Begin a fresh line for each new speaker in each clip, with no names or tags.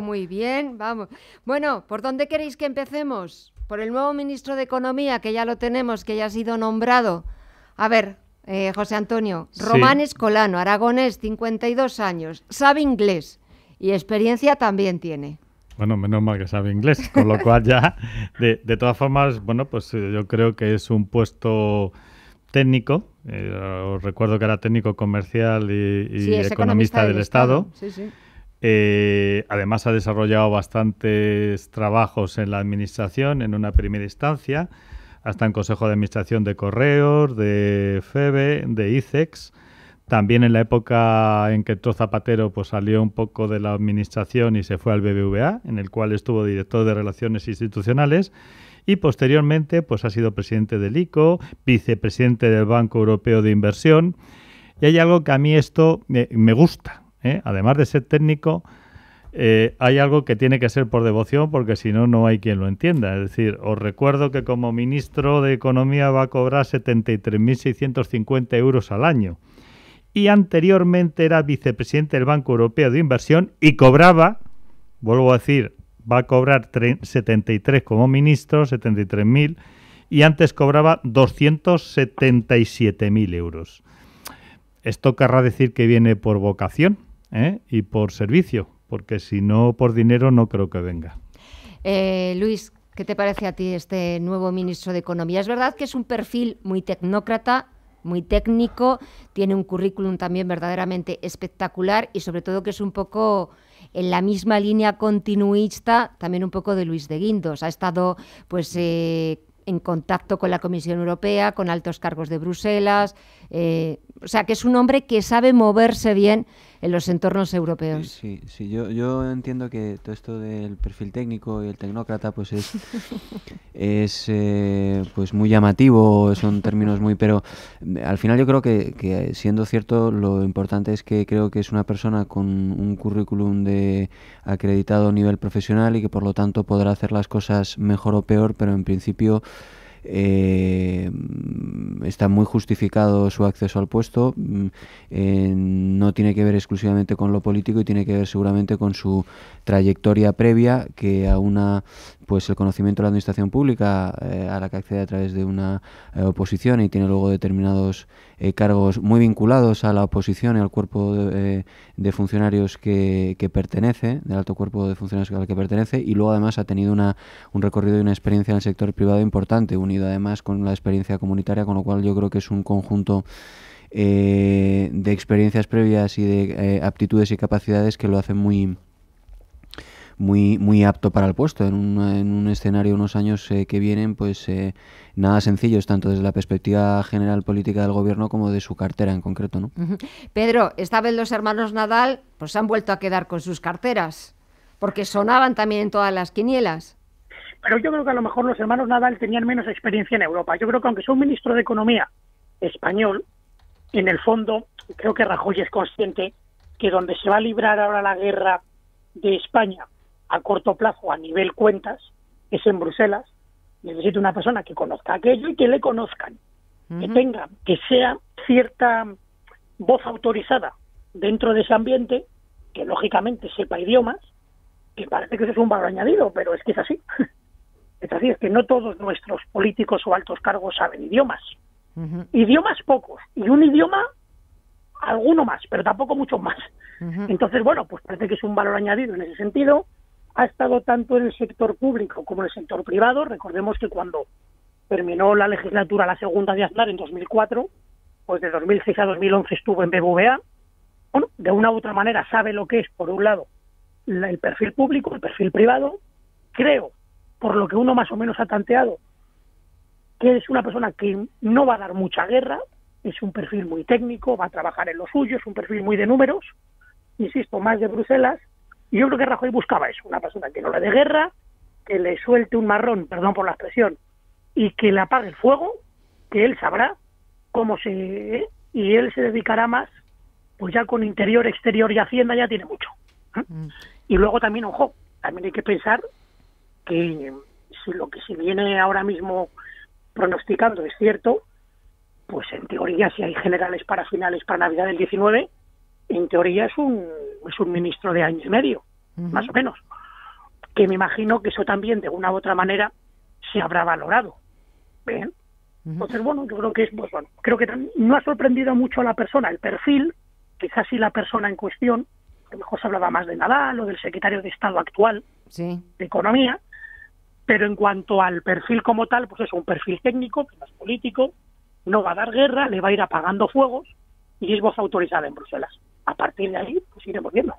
Muy bien, vamos. Bueno, ¿por dónde queréis que empecemos? ¿Por el nuevo ministro de Economía, que ya lo tenemos, que ya ha sido nombrado? A ver, José Antonio, Román
Sí,
Escolano, aragonés, 52 años, sabe inglés y experiencia también tiene.
bueno, menos mal que sabe inglés, con lo cual ya, de todas formas, bueno, pues yo creo que es un puesto técnico. Os recuerdo que era técnico comercial
Sí,
y
es economista
economista
del
del
Estado.
Estado.
Sí, sí.
Además ha desarrollado bastantes trabajos en la administración en una primera instancia, hasta en Consejo de Administración de Correos, de FEBE, de ICEX. También en la época en que entró Zapatero, pues salió un poco de la administración y se fue al BBVA, en el cual estuvo director de Relaciones Institucionales. Y posteriormente pues ha sido presidente del ICO, vicepresidente del Banco Europeo de Inversión. Y hay algo que a mí esto me gusta, ¿eh? Además de ser técnico, hay algo que tiene que ser por devoción, porque si no, no hay quien lo entienda. Es decir, os recuerdo que como ministro de Economía va a cobrar 73.650 euros al año. Y anteriormente era vicepresidente del Banco Europeo de Inversión y cobraba, vuelvo a decir, va a cobrar 73 como ministro, 73.000, y antes cobraba 277.000 euros. Esto querrá decir que viene por vocación, y por servicio, porque si no por dinero no creo que venga.
Luis, ¿qué te parece a ti este nuevo ministro de Economía? Es verdad que es un perfil muy tecnócrata, muy técnico, tiene un currículum también verdaderamente espectacular y sobre todo que es un poco en la misma línea continuista también un poco de Luis de Guindos. Ha estado pues en contacto con la Comisión Europea, con altos cargos de Bruselas, o sea que es un hombre que sabe moverse bien en los entornos europeos.
Sí, yo entiendo que todo esto del perfil técnico y el tecnócrata pues es pues muy llamativo, son términos muy, pero al final yo creo que siendo cierto, lo importante es que creo que es una persona con un currículum de acreditado nivel profesional y que por lo tanto podrá hacer las cosas mejor o peor, pero en principio está muy justificado su acceso al puesto. No tiene que ver exclusivamente con lo político y tiene que ver seguramente con su trayectoria previa, que aúna pues el conocimiento de la administración pública a la que accede a través de una oposición y tiene luego determinados cargos muy vinculados a la oposición y al cuerpo de funcionarios que pertenece, del alto cuerpo de funcionarios al que pertenece, y luego además ha tenido un recorrido y una experiencia en el sector privado importante, unido además con la experiencia comunitaria, con lo cual yo creo que es un conjunto de experiencias previas y de aptitudes y capacidades que lo hacen muy apto para el puesto en un escenario, unos años que vienen, pues nada sencillos, tanto desde la perspectiva general política del gobierno como de su cartera en concreto, ¿no?
Pedro, esta vez los hermanos Nadal pues han vuelto a quedar con sus carteras, porque sonaban también en todas las quinielas.
Pero yo creo que a lo mejor los hermanos Nadal tenían menos experiencia en Europa. Yo creo que aunque sea un ministro de Economía español, en el fondo creo que Rajoy es consciente que donde se va a librar ahora la guerra de España a corto plazo a nivel cuentas es en Bruselas. Necesita una persona que conozca aquello y que le conozcan, que tenga, que sea cierta voz autorizada dentro de ese ambiente, que lógicamente sepa idiomas, que parece que eso es un valor añadido, pero es que es así. Es así, es que no todos nuestros políticos o altos cargos saben idiomas. Idiomas pocos, y un idioma alguno más, pero tampoco mucho más. Entonces, bueno, pues parece que es un valor añadido en ese sentido. Ha estado tanto en el sector público como en el sector privado. Recordemos que cuando terminó la legislatura, la segunda de Aznar en 2004, pues de 2006 a 2011 estuvo en BBVA. Bueno, de una u otra manera sabe lo que es, por un lado, el perfil público, el perfil privado. Creo, por lo que uno más o menos ha tanteado, que es una persona que no va a dar mucha guerra, es un perfil muy técnico, va a trabajar en lo suyo, es un perfil muy de números, insisto, más de Bruselas, y yo creo que Rajoy buscaba eso, una persona que no le dé guerra, que le suelte un marrón, perdón por la expresión, y que le apague el fuego, que él sabrá cómo se... y él se dedicará más, pues ya con interior, exterior y hacienda ya tiene mucho. Y luego también, ojo, también hay que pensar que si lo que se viene ahora mismo pronosticando es cierto, pues en teoría si hay generales para finales para Navidad del 19, en teoría es un ministro de año y medio. más o menos. Que me imagino que eso también, de una u otra manera, se habrá valorado. Bien. Entonces, bueno, yo creo que creo que no ha sorprendido mucho a la persona el perfil, quizás sí la persona en cuestión, a lo mejor se hablaba más de Nadal o del secretario de Estado actual de Economía, pero en cuanto al perfil como tal, pues es un perfil técnico, que no es político, no va a dar guerra, le va a ir apagando fuegos y es voz autorizada en Bruselas. A partir de ahí, pues iremos viendo.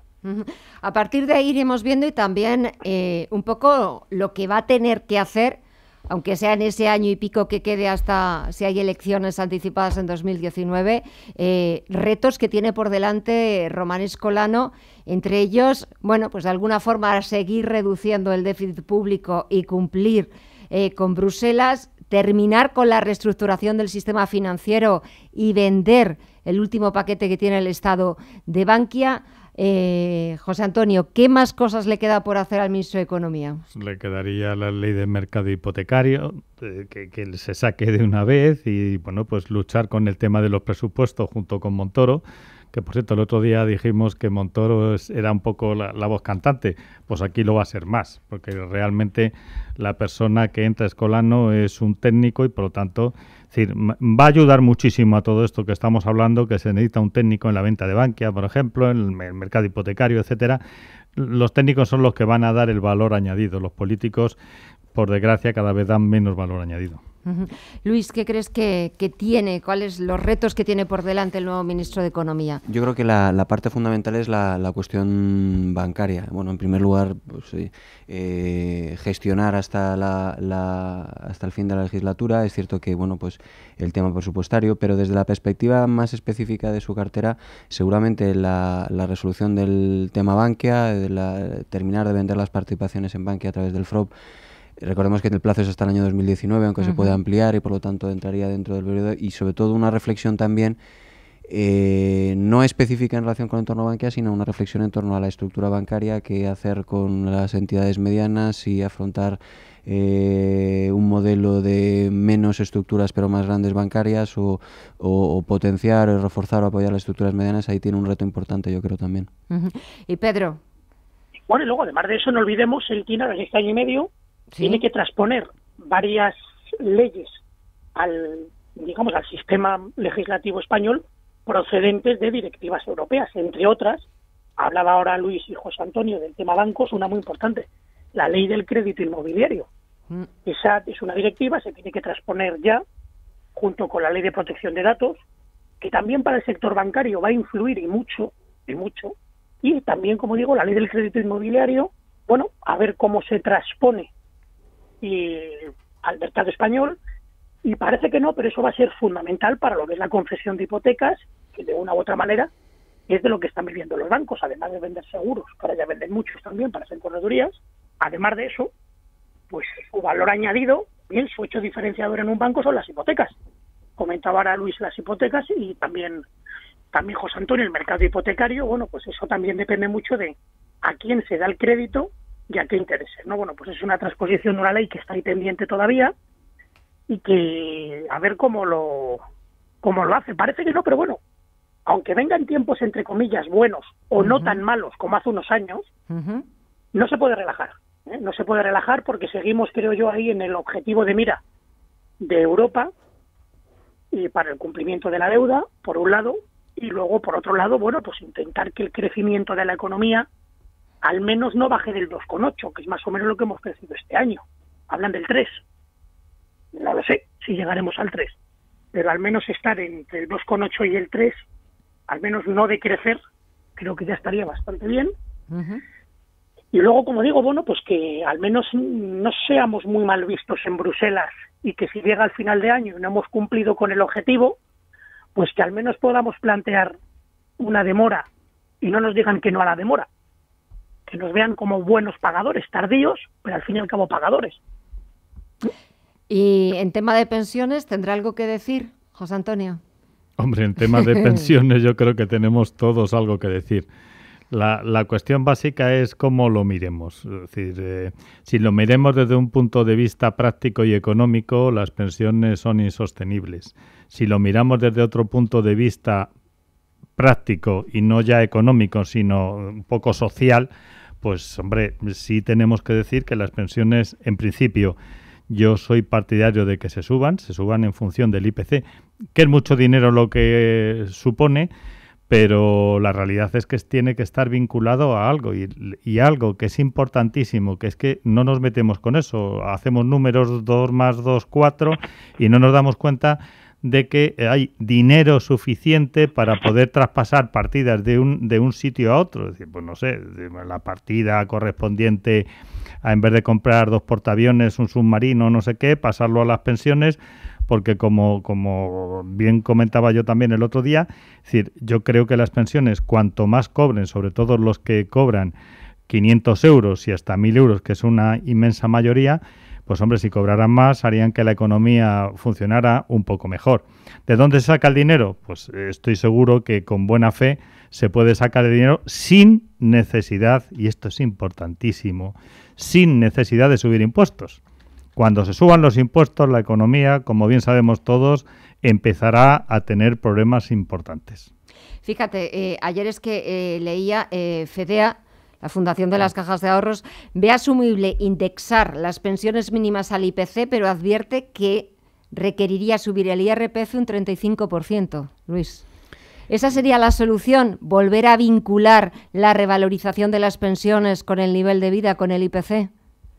A partir de ahí iremos viendo y también un poco lo que va a tener que hacer, aunque sea en ese año y pico que quede hasta si hay elecciones anticipadas en 2019, retos que tiene por delante Román Escolano, entre ellos, bueno, pues de alguna forma seguir reduciendo el déficit público y cumplir con Bruselas, terminar con la reestructuración del sistema financiero y vender el último paquete que tiene el Estado de Bankia. José Antonio, ¿qué más cosas le queda por hacer al ministro de Economía?
Le quedaría la ley del mercado hipotecario, que se saque de una vez y, bueno, pues luchar con el tema de los presupuestos junto con Montoro, que por cierto el otro día dijimos que Montoro era un poco la voz cantante, pues aquí lo va a ser más, porque realmente la persona que entra Escolano es un técnico y por lo tanto, es decir, va a ayudar muchísimo a todo esto que estamos hablando, que se necesita un técnico en la venta de Bankia, por ejemplo, en el mercado hipotecario, etcétera. Los técnicos son los que van a dar el valor añadido, los políticos, por desgracia, cada vez dan menos valor añadido.
Luis, ¿qué crees que tiene? ¿Cuáles los retos que tiene por delante el nuevo ministro de Economía?
Yo creo que la parte fundamental es la cuestión bancaria. Bueno, en primer lugar, pues, gestionar hasta el fin de la legislatura. Es cierto que, bueno, pues el tema presupuestario, pero desde la perspectiva más específica de su cartera, seguramente la resolución del tema Bankia, terminar de vender las participaciones en Bankia a través del FROB. Recordemos que el plazo es hasta el año 2019, aunque se puede ampliar y por lo tanto entraría dentro del periodo. Y sobre todo una reflexión también no específica en relación con el entorno bancario, sino una reflexión en torno a la estructura bancaria, qué hacer con las entidades medianas y afrontar un modelo de menos estructuras pero más grandes bancarias o potenciar, reforzar o apoyar las estructuras medianas. Ahí tiene un reto importante, yo creo también.
Y Pedro.
Bueno, y luego además de eso no olvidemos, él tiene desde este año y medio tiene que transponer varias leyes al sistema legislativo español procedentes de directivas europeas, entre otras, hablaba ahora Luis y José Antonio del tema bancos, una muy importante, la ley del crédito inmobiliario. Esa es una directiva, se tiene que transponer ya, junto con la ley de protección de datos, que también para el sector bancario va a influir y mucho, y también, como digo, la ley del crédito inmobiliario, bueno, a ver cómo se transpone al mercado español, y parece que no, pero eso va a ser fundamental para lo que es la concesión de hipotecas, que de una u otra manera es de lo que están viviendo los bancos, además de vender seguros, que ahora ya venden muchos también para hacer corredurías. Además de eso, pues su valor añadido, bien, su hecho diferenciador en un banco son las hipotecas. Comentaba ahora Luis las hipotecas y también José Antonio el mercado hipotecario. Bueno, pues eso también depende mucho de a quién se da el crédito y a qué intereses, ¿no? Bueno, pues es una transposición de una ley que está ahí pendiente todavía y que a ver cómo lo hace. Parece que no, pero bueno, aunque vengan tiempos entre comillas buenos o no tan malos como hace unos años, no se puede relajar. No se puede relajar porque seguimos, creo yo, ahí en el objetivo de mira de Europa y para el cumplimiento de la deuda, por un lado, y luego, por otro lado, bueno, pues intentar que el crecimiento de la economía al menos no baje del 2,8, que es más o menos lo que hemos crecido este año. Hablan del 3. No lo sé si llegaremos al 3, pero al menos estar entre el 2,8 y el 3, al menos no decrecer, creo que ya estaría bastante bien. Y luego, como digo, bueno, pues que al menos no seamos muy mal vistos en Bruselas y que si llega al final de año y no hemos cumplido con el objetivo, pues que al menos podamos plantear una demora y no nos digan que no a la demora. Que nos vean como buenos pagadores, tardíos, pero al fin y al cabo pagadores.
Y en tema de pensiones, ¿tendrá algo que decir, José Antonio?
Hombre, en tema de pensiones yo creo que tenemos todos algo que decir. La cuestión básica es cómo lo miremos. Es decir, si lo miremos desde un punto de vista práctico y económico, las pensiones son insostenibles. Si lo miramos desde otro punto de vista práctico y no ya económico, sino un poco social, pues hombre, sí tenemos que decir que las pensiones, en principio, yo soy partidario de que se suban en función del IPC, que es mucho dinero lo que supone, pero la realidad es que tiene que estar vinculado a algo y algo que es importantísimo, que es que no nos metemos con eso, hacemos números 2 más 2, 4 y no nos damos cuenta de que hay dinero suficiente para poder traspasar partidas de un sitio a otro. Es decir, pues no sé, la partida correspondiente a, en vez de comprar 2 portaaviones, un submarino, no sé qué, pasarlo a las pensiones, porque como bien comentaba yo también el otro día, es decir, yo creo que las pensiones, cuanto más cobren, sobre todo los que cobran 500 euros y hasta 1.000 euros, que es una inmensa mayoría, pues hombre, si cobraran más, harían que la economía funcionara un poco mejor. ¿De dónde se saca el dinero? Pues estoy seguro que con buena fe se puede sacar el dinero sin necesidad, y esto es importantísimo, sin necesidad de subir impuestos. Cuando se suban los impuestos, la economía, como bien sabemos todos, empezará a tener problemas importantes.
Fíjate, ayer es que leía FEDEA, la Fundación de las Cajas de Ahorros, ve asumible indexar las pensiones mínimas al IPC, pero advierte que requeriría subir el IRPF un 35%. Luis, ¿esa sería la solución? ¿Volver a vincular la revalorización de las pensiones con el nivel de vida, con el IPC?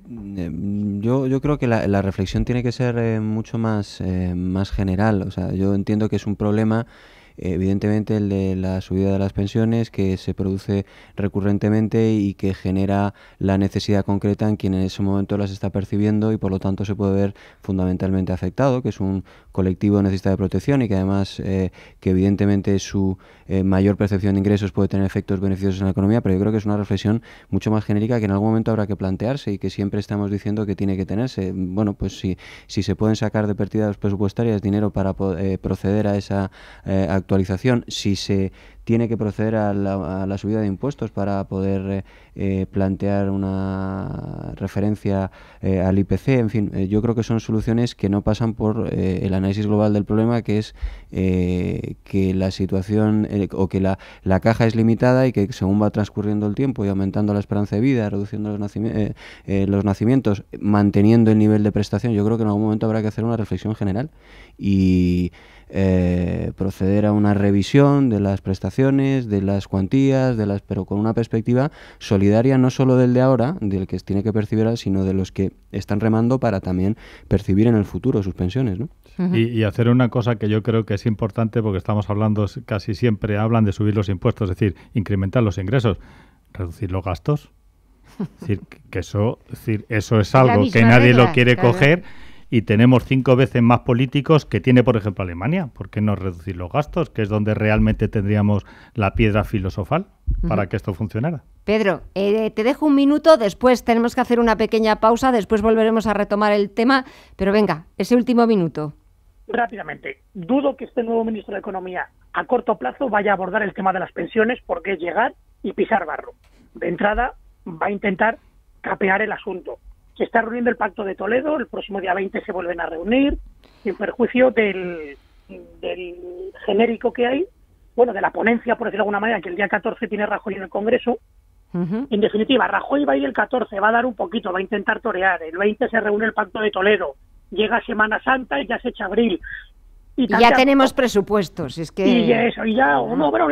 Yo creo que la reflexión tiene que ser mucho más general. O sea, yo entiendo que es un problema, evidentemente, el de la subida de las pensiones, que se produce recurrentemente y que genera la necesidad concreta en quien en ese momento las está percibiendo, y por lo tanto se puede ver fundamentalmente afectado, que es un colectivo necesitado de protección y que además que evidentemente su mayor percepción de ingresos puede tener efectos beneficiosos en la economía, pero yo creo que es una reflexión mucho más genérica que en algún momento habrá que plantearse y que siempre estamos diciendo que tiene que tenerse. Bueno, pues si se pueden sacar de partidas presupuestarias dinero para proceder a esa actualización, si se tiene que proceder a la subida de impuestos para poder plantear una referencia al IPC, en fin, yo creo que son soluciones que no pasan por el análisis global del problema, que es que la situación o que la caja es limitada y que según va transcurriendo el tiempo y aumentando la esperanza de vida, reduciendo los nacimientos, manteniendo el nivel de prestación, yo creo que en algún momento habrá que hacer una reflexión general y proceder a una revisión de las prestaciones, de las cuantías, pero con una perspectiva solidaria, no solo del de ahora, del que tiene que percibir, sino de los que están remando para también percibir en el futuro sus pensiones, ¿no?
Y hacer una cosa que yo creo que es importante, porque estamos hablando, casi siempre hablan de subir los impuestos, es decir, incrementar los ingresos, reducir los gastos. Es decir, que eso es algo que nadie lo quiere coger. Y tenemos 5 veces más políticos que tiene, por ejemplo, Alemania. ¿Por qué no reducir los gastos? Que es donde realmente tendríamos la piedra filosofal para que esto funcionara.
Pedro, te dejo un minuto, después tenemos que hacer una pequeña pausa, después volveremos a retomar el tema, pero venga, ese último minuto.
Rápidamente, dudo que este nuevo ministro de Economía a corto plazo vaya a abordar el tema de las pensiones, porque es llegar y pisar barro. De entrada, va a intentar capear el asunto. Se está reuniendo el Pacto de Toledo, el próximo día 20 se vuelven a reunir, sin perjuicio del genérico que hay, bueno, de la ponencia, por decirlo de alguna manera, que el día 14 tiene Rajoy en el Congreso. En definitiva, Rajoy va a ir el 14, va a dar un poquito, va a intentar torear, el 20 se reúne el Pacto de Toledo, llega Semana Santa y ya se echa abril.
Y ya tenemos presupuestos, es que...
Y eso, y ya,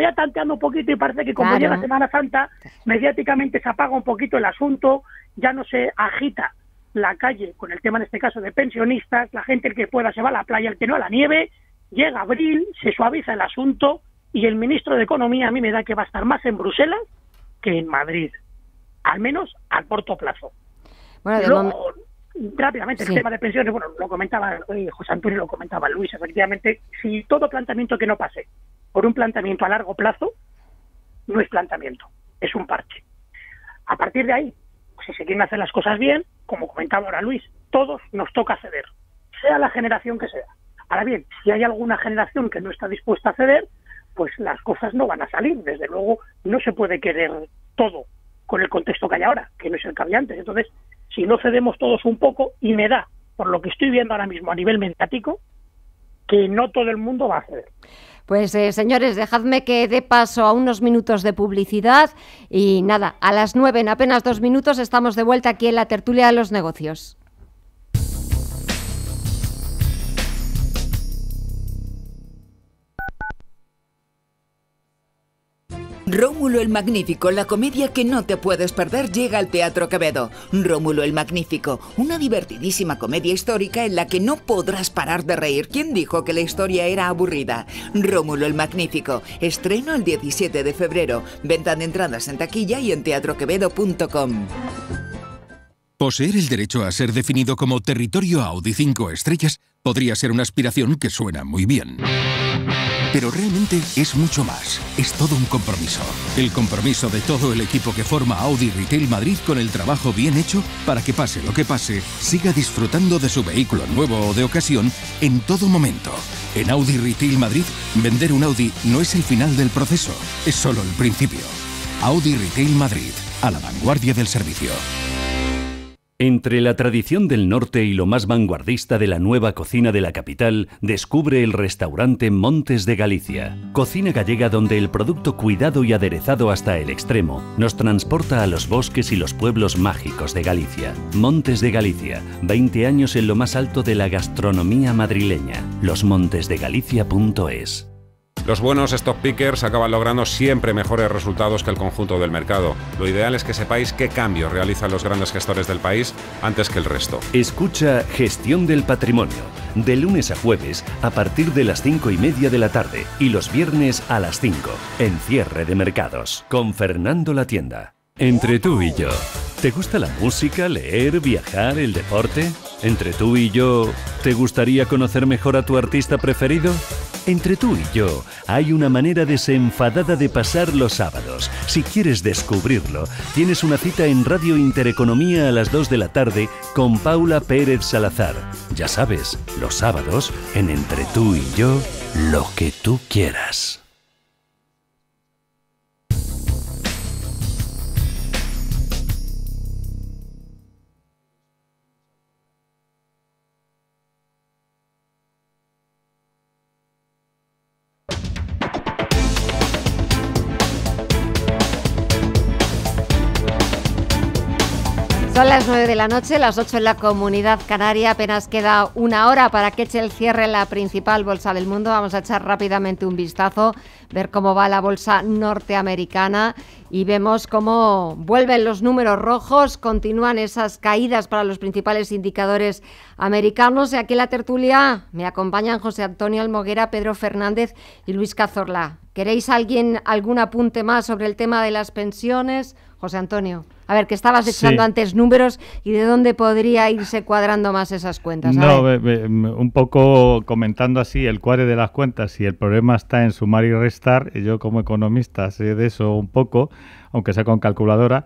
ya tanteando un poquito, y parece que como llega Semana Santa, mediáticamente se apaga un poquito el asunto, ya no se agita la calle con el tema, en este caso, de pensionistas, la gente, el que pueda se va a la playa, el que no a la nieve, llega abril, se suaviza el asunto, y el ministro de Economía a mí me da que va a estar más en Bruselas que en Madrid, al menos a corto plazo.
Bueno,
luego, rápidamente, el tema de pensiones, bueno, lo comentaba José Antonio, lo comentaba Luis, efectivamente, si todo planteamiento que no pase por un planteamiento a largo plazo, no es planteamiento, es un parche. A partir de ahí, si se quieren hacer las cosas bien, como comentaba ahora Luis, todos nos toca ceder, sea la generación que sea. Ahora bien, si hay alguna generación que no está dispuesta a ceder, pues las cosas no van a salir. Desde luego, no se puede querer todo con el contexto que hay ahora, que no es el que había antes. Entonces, si no cedemos todos un poco, y me da, por lo que estoy viendo ahora mismo a nivel mediático, que no todo el mundo va a ceder.
Pues señores, dejadme que dé paso a unos minutos de publicidad y nada, a las 9 en apenas 2 minutos estamos de vuelta aquí en la tertulia de los negocios.
Rómulo el Magnífico, la comedia que no te puedes perder, llega al Teatro Quevedo. Rómulo el Magnífico, una divertidísima comedia histórica en la que no podrás parar de reír. ¿Quién dijo que la historia era aburrida? Rómulo el Magnífico, estreno el 17 de febrero. Venta de entradas en taquilla y en teatroquevedo.com.
Poseer el derecho a ser definido como territorio Audi 5 estrellas podría ser una aspiración que suena muy bien. Pero realmente es mucho más. Es todo un compromiso. El compromiso de todo el equipo que forma Audi Retail Madrid con el trabajo bien hecho para que pase lo que pase, siga disfrutando de su vehículo nuevo o de ocasión en todo momento. En Audi Retail Madrid, vender un Audi no es el final del proceso, es solo el principio. Audi Retail Madrid, a la vanguardia del servicio.
Entre la tradición del norte y lo más vanguardista de la nueva cocina de la capital, descubre el restaurante Montes de Galicia. Cocina gallega donde el producto cuidado y aderezado hasta el extremo nos transporta a los bosques y los pueblos mágicos de Galicia. Montes de Galicia, 20 años en lo más alto de la gastronomía madrileña. losmontesdegalicia.es.
Los buenos stock pickers acaban logrando siempre mejores resultados que el conjunto del mercado. Lo ideal es que sepáis qué cambios realizan los grandes gestores del país antes que el resto.
Escucha Gestión del Patrimonio, de lunes a jueves a partir de las 5:30 de la tarde y los viernes a las 5, en Cierre de Mercados, con Fernando Latienda. Entre tú y yo, ¿te gusta la música, leer, viajar, el deporte? Entre tú y yo, ¿te gustaría conocer mejor a tu artista preferido? Entre tú y yo, hay una manera desenfadada de pasar los sábados. Si quieres descubrirlo, tienes una cita en Radio Intereconomía a las 2 de la tarde con Paula Pérez Salazar. Ya sabes, los sábados, en Entre tú y yo, lo que tú quieras.
Son las 9 de la noche, las 8 en la Comunidad Canaria, apenas queda una hora para que eche el cierre en la principal bolsa del mundo. Vamos a echar rápidamente un vistazo, ver cómo va la bolsa norteamericana y vemos cómo vuelven los números rojos, continúan esas caídas para los principales indicadores americanos. Y aquí en la tertulia me acompañan José Antonio Almoguera, Pedro Fernández y Luis Cazorla. ¿Queréis algún apunte más sobre el tema de las pensiones? José Antonio, a ver, que estabas echando antes números y de dónde podría irse cuadrando más esas cuentas.
Un poco comentando así el cuadre de las cuentas, si el problema está en sumar y restar, yo como economista sé de eso un poco, aunque sea con calculadora.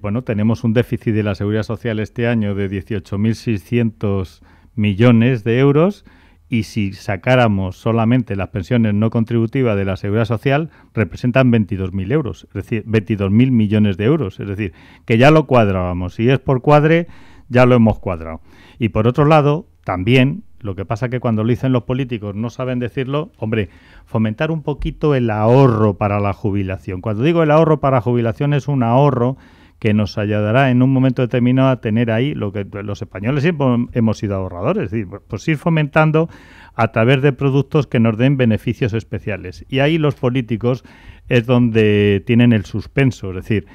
Bueno, tenemos un déficit de la Seguridad Social este año de 18.600 millones de euros. Y si sacáramos solamente las pensiones no contributivas de la Seguridad Social, representan 22.000 euros, es decir, 22.000 millones de euros. Es decir, que ya lo cuadrábamos. Si es por cuadre, ya lo hemos cuadrado. Y por otro lado, también, lo que pasa que cuando lo dicen los políticos no saben decirlo, hombre, fomentar un poquito el ahorro para la jubilación. Cuando digo el ahorro para jubilación es un ahorro que nos ayudará en un momento determinado a tener ahí lo que los españoles siempre hemos sido ahorradores, es decir, pues ir fomentando a través de productos que nos den beneficios especiales. Y ahí los políticos es donde tienen el suspenso, es decir,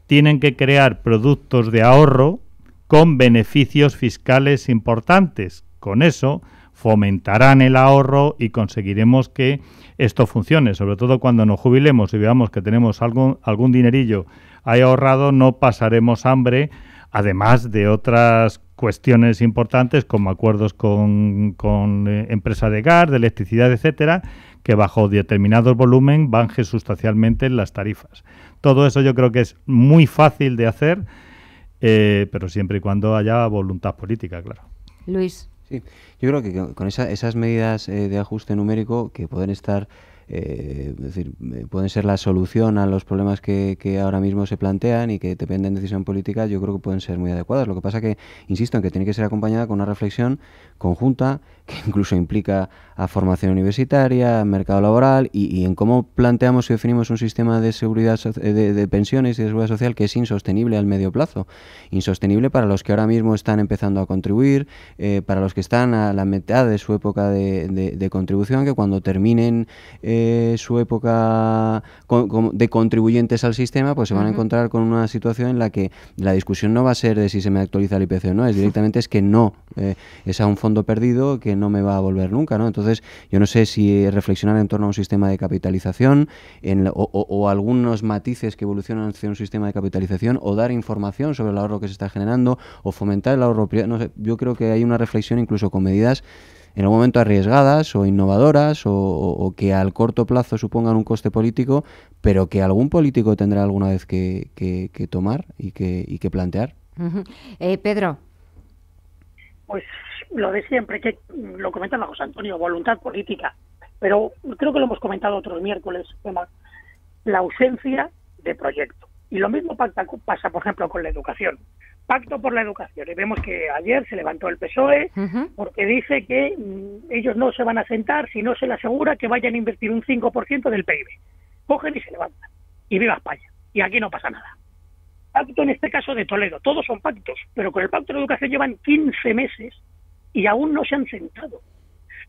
tienen que crear productos de ahorro con beneficios fiscales importantes. Con eso fomentarán el ahorro y conseguiremos que esto funcione, sobre todo cuando nos jubilemos y veamos que tenemos algún dinerillo ahí ahorrado, no pasaremos hambre, además de otras cuestiones importantes como acuerdos con empresas de gas, de electricidad, etcétera, que bajo determinados volumen bajen sustancialmente las tarifas. Todo eso yo creo que es muy fácil de hacer, pero siempre y cuando haya voluntad política, claro.
Luis.
Sí, yo creo que con esas medidas de ajuste numérico que pueden estar es decir, pueden ser la solución a los problemas que ahora mismo se plantean y que dependen de decisión política. Yo creo que pueden ser muy adecuadas. Lo que pasa que, insisto, en que tiene que ser acompañada con una reflexión conjunta que incluso implica a formación universitaria, mercado laboral y en cómo planteamos y definimos un sistema de seguridad de pensiones y de seguridad social que es insostenible al medio plazo, insostenible para los que ahora mismo están empezando a contribuir, para los que están a la mitad de su época de contribución, que cuando terminen su época de contribuyentes al sistema, pues se van a encontrar con una situación en la que la discusión no va a ser de si se me actualiza el IPC o no, es directamente es que no, es a un fondo perdido que no me va a volver nunca, ¿no? Entonces, yo no sé si reflexionar en torno a un sistema de capitalización o algunos matices que evolucionan hacia un sistema de capitalización, o dar información sobre el ahorro que se está generando, o fomentar el ahorro privado. No sé, yo creo que hay una reflexión incluso con medidas en algún momento arriesgadas o innovadoras o que al corto plazo supongan un coste político, pero que algún político tendrá alguna vez que tomar y que plantear.
Pedro.
Pues lo de siempre, que lo comentaba José Antonio, voluntad política, pero creo que lo hemos comentado otros miércoles, la ausencia de proyecto. Y lo mismo pasa, por ejemplo, con la educación. Pacto por la educación. Y vemos que ayer se levantó el PSOE porque dice que ellos no se van a sentar si no se le asegura que vayan a invertir un 5% del PIB. Cogen y se levantan. Y viva España. Y aquí no pasa nada. Pacto en este caso de Toledo. Todos son pactos, pero con el Pacto de Educación llevan 15 meses y aún no se han sentado.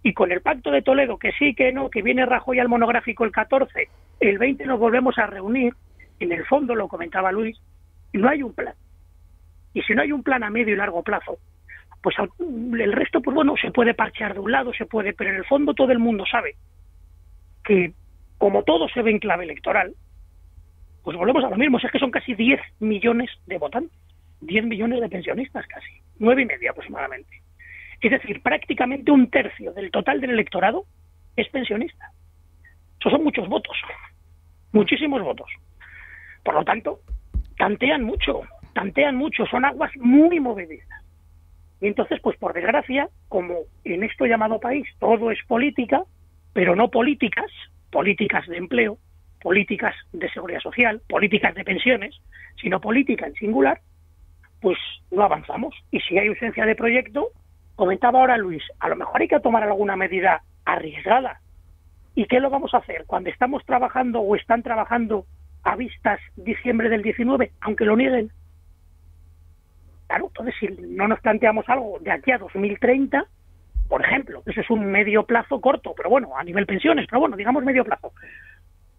Y con el Pacto de Toledo, que sí, que no, que viene Rajoy al monográfico el 14, el 20 nos volvemos a reunir, en el fondo, lo comentaba Luis, no hay un plan. Y si no hay un plan a medio y largo plazo, pues el resto, pues bueno, se puede parchear de un lado, se puede, pero en el fondo todo el mundo sabe que, como todo se ve en clave electoral, pues volvemos a lo mismo, es que son casi 10 millones de votantes, 10 millones de pensionistas casi, 9,5 aproximadamente. Es decir, prácticamente un tercio del total del electorado es pensionista. Eso son muchos votos, muchísimos votos. Por lo tanto, tantean mucho, son aguas muy movedizas. Y entonces, pues por desgracia, como en esto llamado país todo es política, pero no políticas de empleo, políticas de seguridad social, políticas de pensiones, sino política en singular, pues no avanzamos. Y si hay ausencia de proyecto, comentaba ahora Luis, a lo mejor hay que tomar alguna medida arriesgada. ¿Y qué lo vamos a hacer? Cuando estamos trabajando o están trabajando a vistas diciembre del 19, aunque lo nieguen. Claro, entonces si no nos planteamos algo de aquí a 2030, por ejemplo, eso es un medio plazo corto, pero bueno, a nivel pensiones, pero bueno, digamos medio plazo.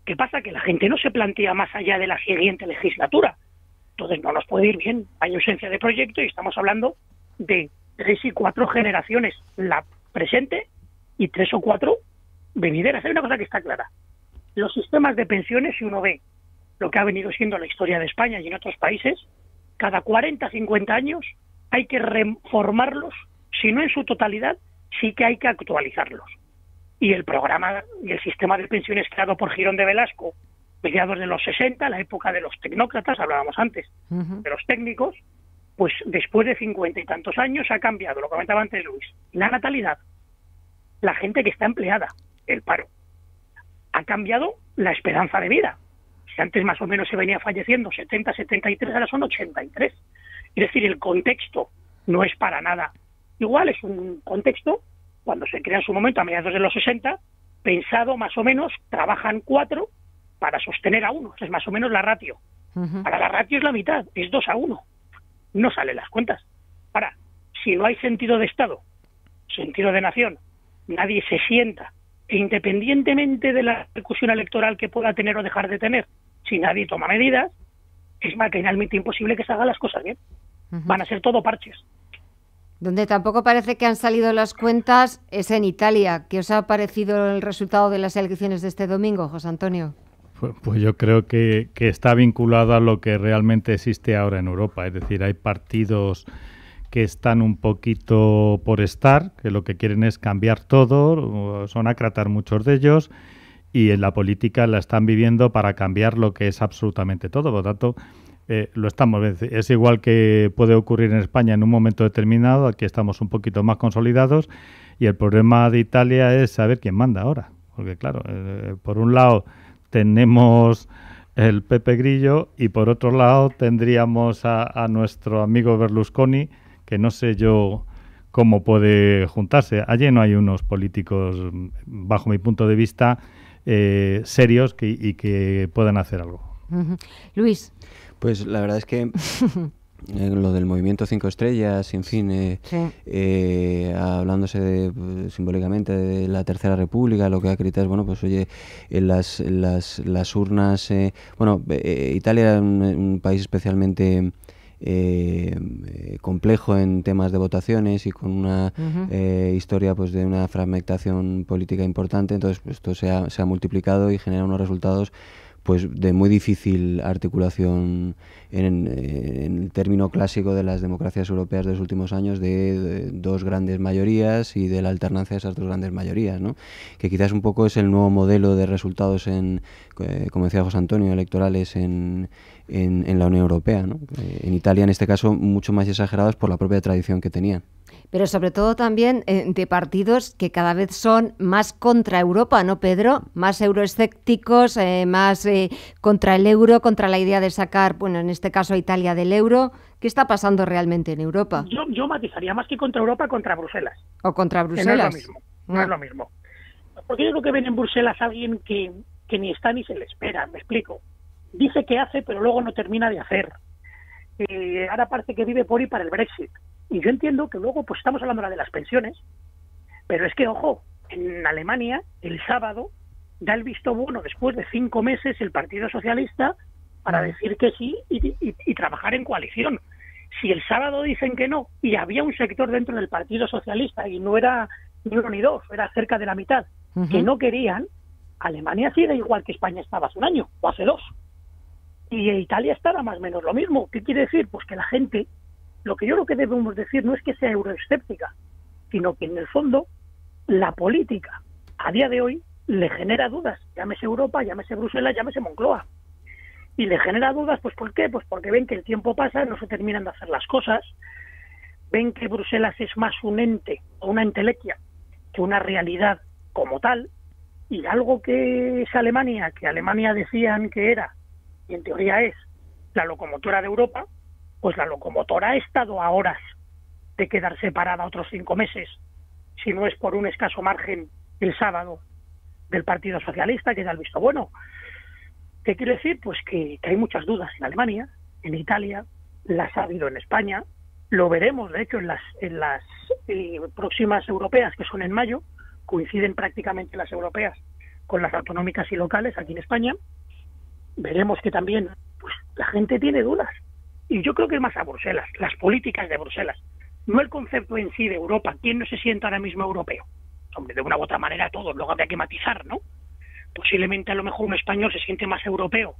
¿Qué pasa? Que la gente no se plantea más allá de la siguiente legislatura. Entonces no nos puede ir bien. Hay ausencia de proyecto y estamos hablando de 3 y 4 generaciones, la presente y 3 o 4 venideras. Hay una cosa que está clara. Los sistemas de pensiones, si uno ve lo que ha venido siendo la historia de España y en otros países, cada 40, 50 años hay que reformarlos, si no en su totalidad, sí que hay que actualizarlos. Y el programa y el sistema de pensiones creado por Girón de Velasco, mediados de los 60, la época de los tecnócratas, hablábamos antes, de los técnicos, pues después de 50 y tantos años ha cambiado, lo comentaba antes Luis, la natalidad, la gente que está empleada, el paro. Ha cambiado la esperanza de vida. Si antes más o menos se venía falleciendo 70, 73, ahora son 83. Es decir, el contexto no es para nada igual, es un contexto, cuando se crea en su momento a mediados de los 60, pensado más o menos, trabajan 4 para sostener a 1, es más o menos la ratio. Para la ratio es la mitad, es 2-1. No salen las cuentas. Ahora, si no hay sentido de Estado, sentido de nación, nadie se sienta, e independientemente de la repercusión electoral que pueda tener o dejar de tener, si nadie toma medidas, es maquinalmente imposible que se hagan las cosas bien. Van a ser todo parches.
Donde tampoco parece que han salido las cuentas es en Italia. ¿Qué os ha parecido el resultado de las elecciones de este domingo, José Antonio?
Pues yo creo que está vinculado a lo que realmente existe ahora en Europa. Es decir, hay partidos que están un poquito por estar, que lo que quieren es cambiar todo, son ácratas muchos de ellos, y en la política la están viviendo para cambiar lo que es absolutamente todo. Por lo tanto, lo estamos viendo. Es igual que puede ocurrir en España en un momento determinado, aquí estamos un poquito más consolidados, y el problema de Italia es saber quién manda ahora. porque claro, por un lado tenemos el Pepe Grillo y por otro lado tendríamos a nuestro amigo Berlusconi, que no sé yo cómo puede juntarse. Allí no hay unos políticos, bajo mi punto de vista, serios y que puedan hacer algo.
Luis.
Pues la verdad es que lo del movimiento 5 estrellas, en fin, hablándose simbólicamente de la Tercera República, lo que acredita es, bueno, pues oye, las urnas, Italia era un país especialmente complejo en temas de votaciones y con una historia pues de una fragmentación política importante, entonces pues, esto se ha multiplicado y genera unos resultados pues de muy difícil articulación en el término clásico de las democracias europeas de los últimos años, de dos grandes mayorías y de la alternancia de esas dos grandes mayorías, ¿no? Que quizás un poco es el nuevo modelo de resultados, como decía José Antonio, electorales en la Unión Europea, ¿no? En Italia, en este caso, mucho más exagerados por la propia tradición que tenían.
Pero sobre todo también de partidos que cada vez son más contra Europa, ¿no, Pedro? Más euroescépticos, más contra el euro, contra la idea de sacar, bueno, en este caso a Italia del euro. ¿Qué está pasando realmente en Europa?
Yo matizaría más que contra Europa, contra Bruselas.
¿O contra Bruselas?
No es lo mismo, no es lo mismo. Porque yo creo que ven en Bruselas a alguien que ni está ni se le espera, me explico. Dice que hace, pero luego no termina de hacer. Ahora parece que vive por y para el Brexit. Y yo entiendo que luego, pues estamos hablando ahora de las pensiones, pero es que, ojo, en Alemania, el sábado, da el visto bueno, después de 5 meses, el Partido Socialista, para decir que sí y trabajar en coalición. Si el sábado dicen que no, y había un sector dentro del Partido Socialista, y no era ni uno ni dos, era cerca de la mitad, que no querían, Alemania sigue igual que España estaba hace un año, o hace 2. Y Italia estará más o menos lo mismo. ¿Qué quiere decir? Pues que la gente, lo que yo creo que debemos decir no es que sea euroescéptica, sino que en el fondo la política a día de hoy le genera dudas, llámese Europa, llámese Bruselas, llámese Moncloa. Y le genera dudas, pues ¿por qué? Pues porque ven que el tiempo pasa, no se terminan de hacer las cosas, ven que Bruselas es más un ente o una entelequia que una realidad como tal, y algo que es Alemania, que Alemania decían que era, y en teoría es, la locomotora de Europa, pues la locomotora ha estado a horas de quedar separada otros 5 meses, si no es por un escaso margen el sábado del Partido Socialista, que da el visto bueno. ¿Qué quiere decir? Pues que hay muchas dudas en Alemania, en Italia, las ha habido en España, lo veremos, de hecho, en las próximas europeas, que son en mayo, coinciden prácticamente las europeas con las autonómicas y locales aquí en España. Veremos que también pues, la gente tiene dudas. Y yo creo que es más a Bruselas, las políticas de Bruselas, no el concepto en sí de Europa. ¿Quién no se siente ahora mismo europeo? Hombre, de una u otra manera todos, luego habría que matizar, ¿no? Posiblemente a lo mejor un español se siente más europeo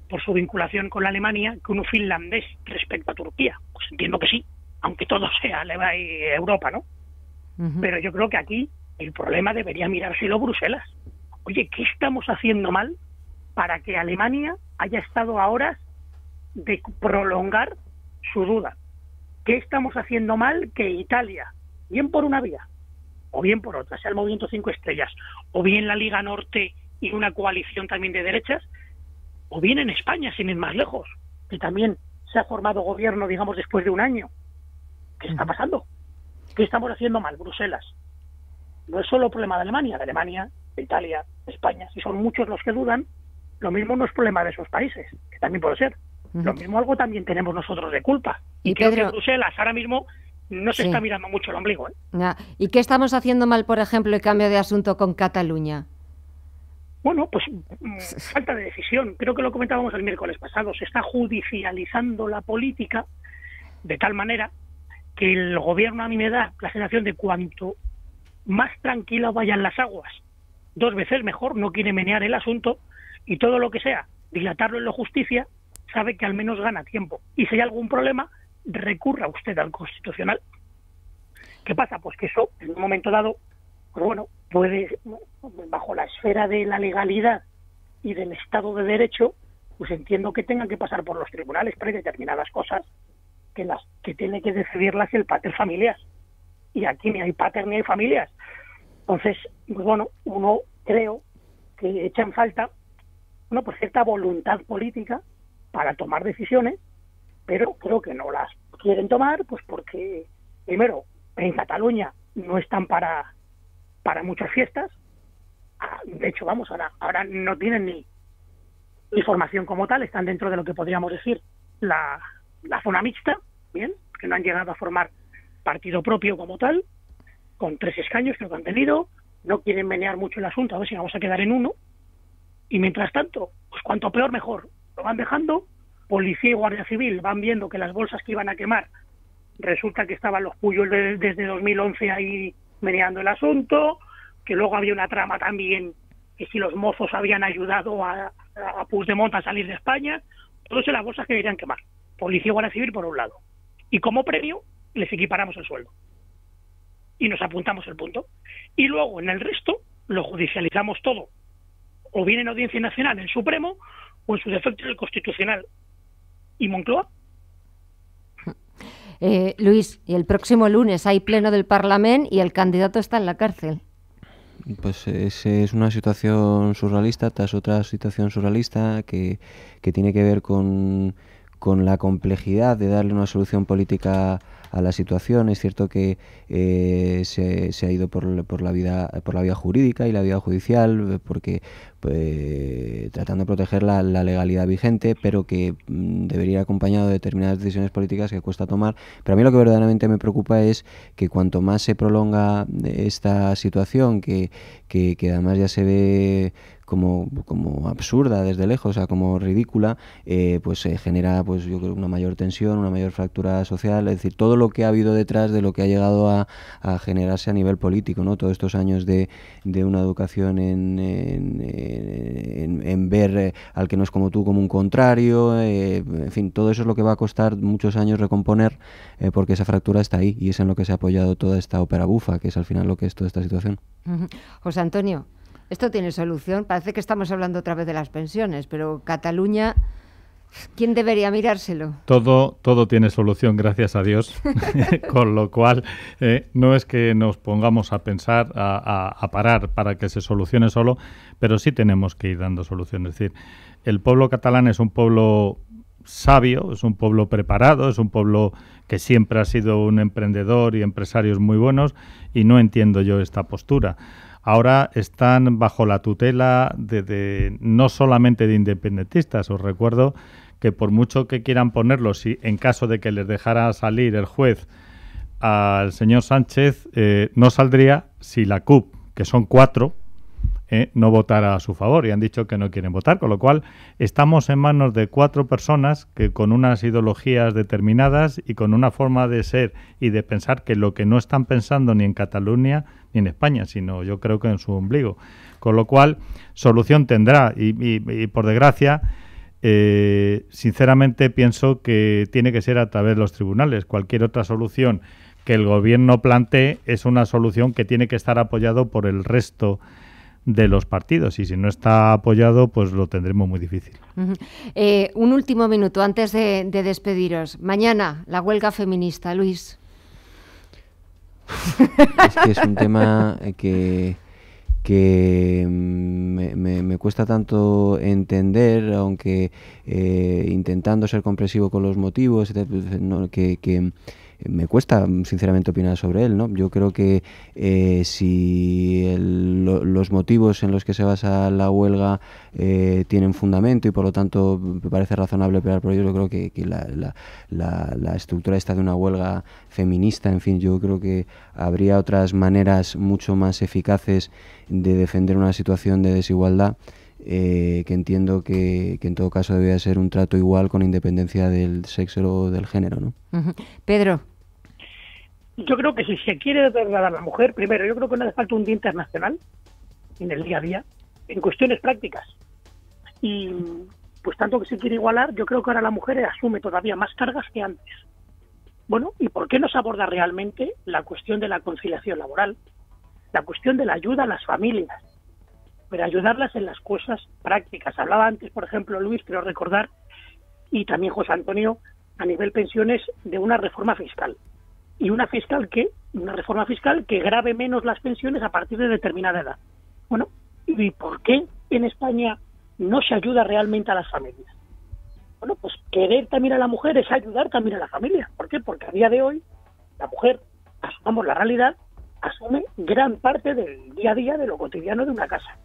por su vinculación con la Alemania que un finlandés respecto a Turquía. Pues entiendo que sí, aunque todo sea Europa, ¿no? Pero yo creo que aquí el problema debería mirárselo Bruselas. Oye, ¿qué estamos haciendo mal para que Alemania haya estado a horas de prolongar su duda? ¿Qué estamos haciendo mal que Italia, bien por una vía o bien por otra, sea el movimiento 5 estrellas, o bien la Liga Norte y una coalición también de derechas, o bien en España, sin ir más lejos, que también se ha formado gobierno, digamos, después de un año? ¿Qué está pasando? ¿Qué estamos haciendo mal, Bruselas? No es solo problema de Alemania, de Italia, de España. Si son muchos los que dudan, lo mismo no es problema de esos países, que también puede ser. Lo mismo algo también tenemos nosotros de culpa. Y creo que Bruselas ahora mismo no se está mirando mucho el ombligo.
¿Y qué estamos haciendo mal, por ejemplo, el cambio de asunto con Cataluña?
Bueno, pues falta de decisión. Creo que lo comentábamos el miércoles pasado. Se está judicializando la política de tal manera que el gobierno, a mí me da la sensación de cuanto más tranquila vayan las aguas, 2 veces mejor, no quiere menear el asunto, y todo lo que sea dilatarlo en la justicia, sabe que al menos gana tiempo. Y si hay algún problema, recurra usted al Constitucional. ¿Qué pasa? Pues que eso, en un momento dado, pues bueno, puede, bajo la esfera de la legalidad y del Estado de Derecho, pues entiendo que tengan que pasar por los tribunales para determinadas cosas que tiene que decidirlas el pater familias. Y aquí ni hay pater ni hay familias. Entonces, pues bueno, uno creo que echa en falta, bueno, pues cierta voluntad política para tomar decisiones, pero creo que no las quieren tomar, pues porque, primero, en Cataluña no están para muchas fiestas. De hecho, vamos, ahora no tienen ni formación como tal, están dentro de lo que podríamos decir la zona mixta, bien, que no han llegado a formar partido propio como tal, con 3 escaños que lo han tenido, no quieren menear mucho el asunto, a ver si vamos a quedar en uno, y mientras tanto, pues cuanto peor mejor, lo van dejando. Policía y Guardia Civil van viendo que las bolsas que iban a quemar, resulta que estaban los Puyol desde 2011 ahí meneando el asunto, que luego había una trama también, que si los mozos habían ayudado a Puigdemont a salir de España, todo eso las bolsas que deberían quemar. Policía y Guardia Civil por un lado. Y como premio, les equiparamos el sueldo. Y nos apuntamos el punto. Y luego, en el resto, lo judicializamos todo. O bien en Audiencia Nacional, en Supremo, o en su defecto en el Constitucional. ¿Y Moncloa?
Luis, y el próximo lunes hay pleno del Parlamento y el candidato está en la cárcel.
Pues es una situación surrealista tras otra situación surrealista que tiene que ver con la complejidad de darle una solución política a la situación. Es cierto que se ha ido por la vía jurídica y la vía judicial, porque tratando de proteger la legalidad vigente, pero que debería ir acompañado de determinadas decisiones políticas que cuesta tomar. Pero a mí lo que verdaderamente me preocupa es que cuanto más se prolonga esta situación, que además ya se ve como absurda desde lejos, o sea, como ridícula, pues se genera, pues yo creo, una mayor tensión, una mayor fractura social, es decir, todo lo que ha habido detrás de lo que ha llegado a generarse a nivel político, ¿no? Todos estos años de una educación en ver al que no es como tú como un contrario, en fin, todo eso es lo que va a costar muchos años recomponer, porque esa fractura está ahí y es en lo que se ha apoyado toda esta ópera bufa, que es al final lo que es toda esta situación.
José Antonio, ¿esto tiene solución? Parece que estamos hablando otra vez de las pensiones, pero Cataluña, ¿quién debería mirárselo?
Todo tiene solución, gracias a Dios. Con lo cual, no es que nos pongamos a pensar, a parar para que se solucione solo, pero sí tenemos que ir dando soluciones. Es decir, el pueblo catalán es un pueblo sabio, es un pueblo preparado, es un pueblo que siempre ha sido un emprendedor y empresarios muy buenos, y no entiendo yo esta postura. Ahora están bajo la tutela de no solamente de independentistas. Os recuerdo que por mucho que quieran ponerlo, si en caso de que les dejara salir el juez al señor Sánchez, no saldría si la CUP, que son 4, no votara a su favor, y han dicho que no quieren votar, con lo cual estamos en manos de 4 personas que con unas ideologías determinadas y con una forma de ser y de pensar que lo que no están pensando ni en Cataluña ni en España, sino yo creo que en su ombligo, con lo cual solución tendrá y por desgracia sinceramente pienso que tiene que ser a través de los tribunales. Cualquier otra solución que el gobierno plantee es una solución que tiene que estar apoyado por el resto de los partidos, y si no está apoyado, pues lo tendremos muy difícil.
Un último minuto antes de despediros. Mañana, la huelga feminista, Luis.
Es que es un tema que me cuesta tanto entender, aunque intentando ser comprensivo con los motivos, que me cuesta sinceramente opinar sobre él, ¿no? Yo creo que si los motivos en los que se basa la huelga tienen fundamento y por lo tanto me parece razonable operar por ello, yo creo que la estructura esta de una huelga feminista, en fin, yo creo que habría otras maneras mucho más eficaces de defender una situación de desigualdad, que entiendo que en todo caso debería ser un trato igual con independencia del sexo o del género, ¿no?
Pedro.
Yo creo que si se quiere trasladar a la mujer, primero, yo creo que no hace falta un día internacional en el día a día, en cuestiones prácticas. Y pues tanto que se quiere igualar, yo creo que ahora la mujer asume todavía más cargas que antes. Bueno, ¿y por qué no se aborda realmente la cuestión de la conciliación laboral? La cuestión de la ayuda a las familias, pero ayudarlas en las cosas prácticas. Hablaba antes, por ejemplo, Luis, creo recordar, y también José Antonio, a nivel pensiones, de una reforma fiscal. Y una reforma fiscal que grave menos las pensiones a partir de determinada edad. Bueno, ¿Y por qué en España no se ayuda realmente a las familias? Bueno, pues querer también a la mujer es ayudar también a la familia. ¿Por qué? Porque a día de hoy la mujer, asumamos la realidad, asume gran parte del día a día de lo cotidiano de una casa.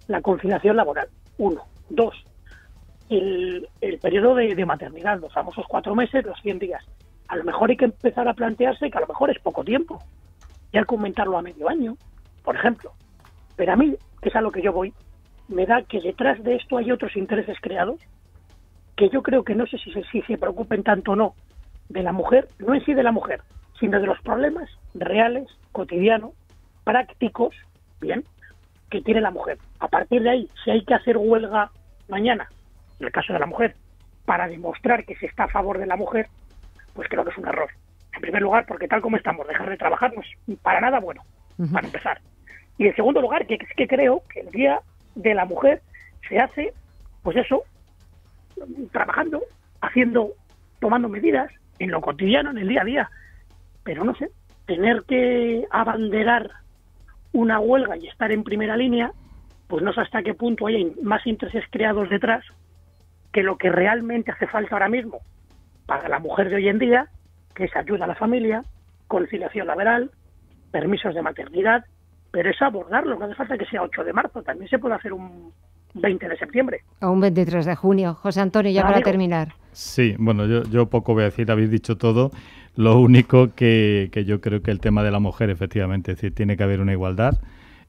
La conciliación laboral, 1. 2. El periodo de maternidad, los famosos 4 meses, los 100 días. A lo mejor hay que empezar a plantearse que a lo mejor es poco tiempo y hay que aumentarlo a medio año, por ejemplo. Pero a mí, que es a lo que yo voy, me da que detrás de esto hay otros intereses creados que yo creo que no sé si se preocupen tanto o no de la mujer, no en sí de la mujer, sino de los problemas reales, cotidianos, prácticos, bien, que tiene la mujer. A partir de ahí, si hay que hacer huelga mañana, en el caso de la mujer, para demostrar que se está a favor de la mujer, pues creo que es un error. En primer lugar, porque tal como estamos, dejar de trabajar no es para nada bueno, para empezar. Y en segundo lugar, que es que creo que el Día de la Mujer se hace, pues eso, trabajando, tomando medidas en lo cotidiano, en el día a día. Pero no sé, tener que abanderar una huelga y estar en primera línea, pues no sé hasta qué punto hay más intereses creados detrás que lo que realmente hace falta ahora mismo para la mujer de hoy en día, que es ayuda a la familia, conciliación laboral, permisos de maternidad, pero es abordarlo, no hace falta que sea 8 de marzo, también se puede hacer un 20 de septiembre.
O un 23 de junio. José Antonio, ya para terminar.
Sí, bueno, yo poco voy a decir, habéis dicho todo. Lo único que yo creo que el tema de la mujer, efectivamente, es decir, tiene que haber una igualdad.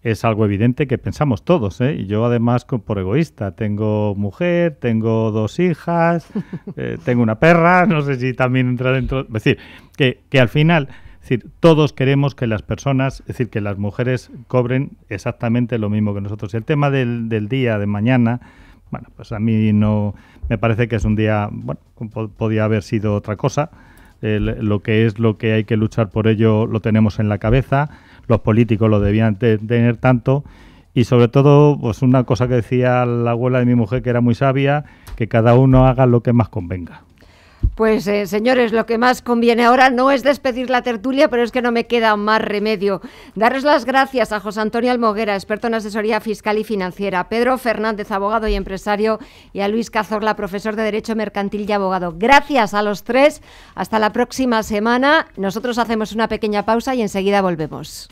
Es algo evidente que pensamos todos, ¿eh? Y yo además, por egoísta, tengo mujer, tengo 2 hijas, tengo una perra, no sé si también entra dentro. Es decir, que al final, es decir, todos queremos que las personas, es decir, que las mujeres cobren exactamente lo mismo que nosotros. Y el tema del día de mañana, bueno, pues a mí no me parece que es un día, bueno, podía haber sido otra cosa. Lo que hay que luchar por ello lo tenemos en la cabeza. Los políticos lo debían tener tanto, y sobre todo, pues una cosa que decía la abuela de mi mujer, que era muy sabia, que cada uno haga lo que más convenga.
Pues señores, lo que más conviene ahora no es despedir la tertulia, pero es que no me queda más remedio. Daros las gracias a José Antonio Almoguera, experto en asesoría fiscal y financiera, Pedro Fernández, abogado y empresario, y a Luis Cazorla, profesor de Derecho Mercantil y abogado. Gracias a los tres. Hasta la próxima semana. Nosotros hacemos una pequeña pausa y enseguida volvemos.